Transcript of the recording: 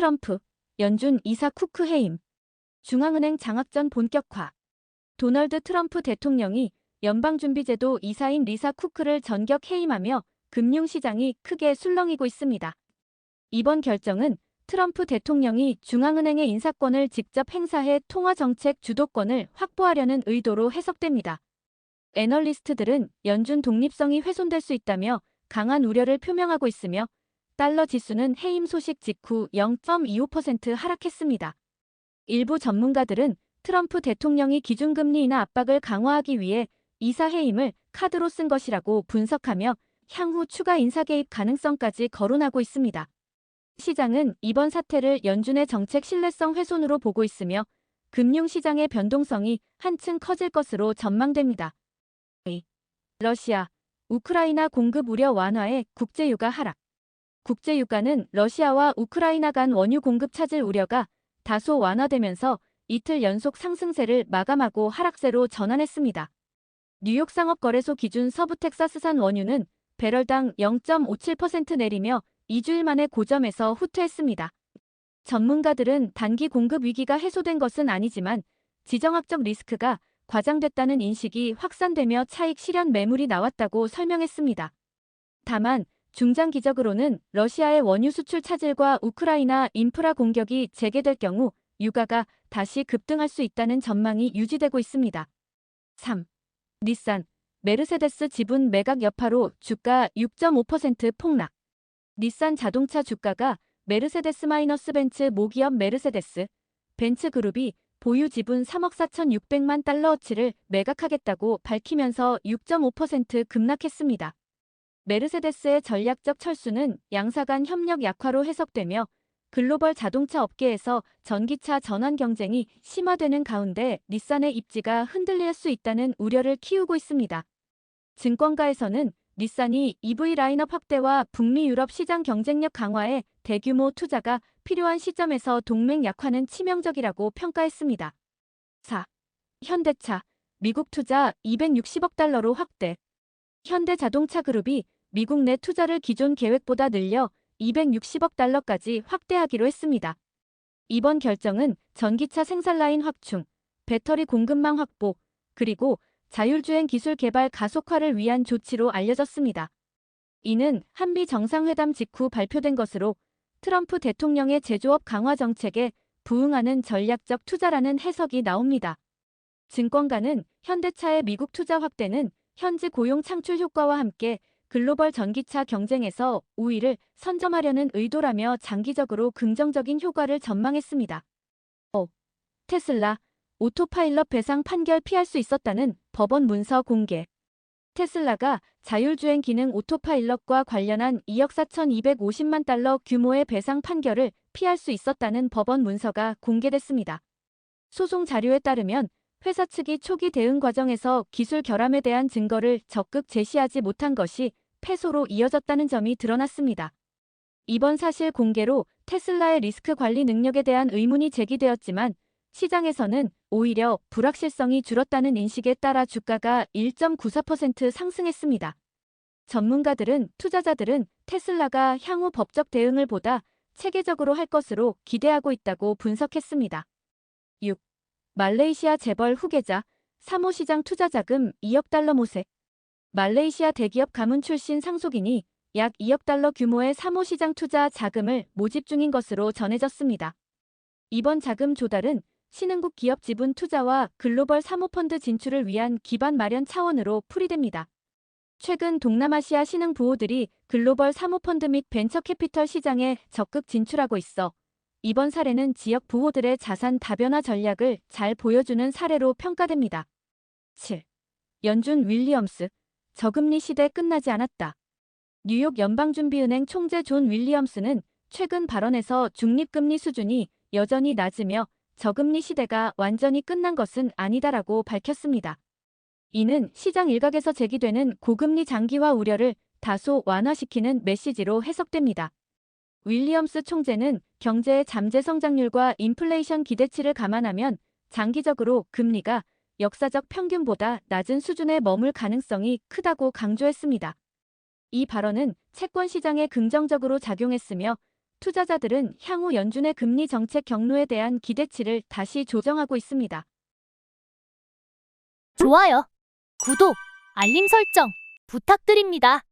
트럼프, 연준 이사 쿠크 해임. 중앙은행 장악전 본격화. 도널드 트럼프 대통령이 연방준비제도 이사인 리사 쿠크를 전격 해임하며 금융시장이 크게 술렁이고 있습니다. 이번 결정은 트럼프 대통령이 중앙은행의 인사권을 직접 행사해 통화정책 주도권을 확보하려는 의도로 해석됩니다. 애널리스트들은 연준 독립성이 훼손될 수 있다며 강한 우려를 표명하고 있으며 달러 지수는 해임 소식 직후 0.25% 하락했습니다. 일부 전문가들은 트럼프 대통령이 기준금리 인하 압박을 강화하기 위해 이사 해임을 카드로 쓴 것이라고 분석하며 향후 추가 인사 개입 가능성까지 거론하고 있습니다. 시장은 이번 사태를 연준의 정책 신뢰성 훼손으로 보고 있으며 금융시장의 변동성이 한층 커질 것으로 전망됩니다. 러시아, 우크라이나 공급 우려 완화에 국제유가 하락. 국제유가는 러시아와 우크라이나 간 원유 공급 차질 우려가 다소 완화되면서 이틀 연속 상승세를 마감하고 하락세로 전환했습니다. 뉴욕 상업거래소 기준 서부 텍사스산 원유는 배럴당 0.57% 내리며 2주일 만에 고점에서 후퇴했습니다. 전문가들은 단기 공급 위기가 해소된 것은 아니지만 지정학적 리스크가 과장됐다는 인식이 확산되며 차익 실현 매물이 나왔다고 설명했습니다. 다만 중장기적으로는 러시아의 원유 수출 차질과 우크라이나 인프라 공격이 재개될 경우 유가가 다시 급등할 수 있다는 전망이 유지되고 있습니다. 3. 닛산, 메르세데스 지분 매각 여파로 주가 6.5% 폭락. 닛산 자동차 주가가 메르세데스-벤츠 모기업 메르세데스, 벤츠 그룹이 보유 지분 3억 4,600만 달러어치를 매각하겠다고 밝히면서 6.5% 급락했습니다. 메르세데스의 전략적 철수는 양사 간 협력 약화로 해석되며 글로벌 자동차 업계에서 전기차 전환 경쟁이 심화되는 가운데 닛산의 입지가 흔들릴 수 있다는 우려를 키우고 있습니다. 증권가에서는 닛산이 EV 라인업 확대와 북미 유럽 시장 경쟁력 강화에 대규모 투자가 필요한 시점에서 동맹 약화는 치명적이라고 평가했습니다. 4. 현대차, 미국 투자 260억 달러로 확대. 현대자동차 그룹이 미국 내 투자를 기존 계획보다 늘려 260억 달러까지 확대하기로 했습니다. 이번 결정은 전기차 생산 라인 확충, 배터리 공급망 확보, 그리고 자율주행 기술 개발 가속화를 위한 조치로 알려졌습니다. 이는 한미 정상회담 직후 발표된 것으로 트럼프 대통령의 제조업 강화 정책에 부응하는 전략적 투자라는 해석이 나옵니다. 증권가는 현대차의 미국 투자 확대는 현지 고용 창출 효과와 함께 글로벌 전기차 경쟁에서 우위를 선점하려는 의도라며 장기적으로 긍정적인 효과를 전망했습니다. 테슬라, 오토파일럿 배상 판결 피할 수 있었다는 법원 문서 공개. 테슬라가 자율주행 기능 오토파일럿과 관련한 2억 4,250만 달러 규모의 배상 판결을 피할 수 있었다는 법원 문서가 공개됐습니다. 소송 자료에 따르면 회사 측이 초기 대응 과정에서 기술 결함에 대한 증거를 적극 제시하지 못한 것이 패소로 이어졌다는 점이 드러났습니다. 이번 사실 공개로 테슬라의 리스크 관리 능력에 대한 의문이 제기되었지만 시장에서는 오히려 불확실성이 줄었다는 인식에 따라 주가가 1.94% 상승했습니다. 전문가들은 투자자들은 테슬라가 향후 법적 대응을 보다 체계적으로 할 것으로 기대하고 있다고 분석했습니다. 6. 말레이시아 재벌 후계자, 사모시장 투자자금 2억 달러 모색. 말레이시아 대기업 가문 출신 상속인이 약 2억 달러 규모의 사모시장 투자 자금을 모집 중인 것으로 전해졌습니다. 이번 자금 조달은 신흥국 기업 지분 투자와 글로벌 사모펀드 진출을 위한 기반 마련 차원으로 풀이됩니다. 최근 동남아시아 신흥 부호들이 글로벌 사모펀드 및 벤처 캐피털 시장에 적극 진출하고 있어 이번 사례는 지역 부호들의 자산 다변화 전략을 잘 보여주는 사례로 평가됩니다. 7. 연준 윌리엄스, 저금리 시대 끝나지 않았다. 뉴욕 연방준비은행 총재 존 윌리엄스는 최근 발언에서 중립금리 수준이 여전히 낮으며 저금리 시대가 완전히 끝난 것은 아니다라고 밝혔습니다. 이는 시장 일각에서 제기되는 고금리 장기화 우려를 다소 완화시키는 메시지로 해석됩니다. 윌리엄스 총재는 경제의 잠재 성장률과 인플레이션 기대치를 감안하면 장기적으로 금리가 역사적 평균보다 낮은 수준에 머물 가능성이 크다고 강조했습니다. 이 발언은 채권 시장에 긍정적으로 작용했으며 투자자들은 향후 연준의 금리 정책 경로에 대한 기대치를 다시 조정하고 있습니다. 좋아요, 구독, 알림 설정 부탁드립니다.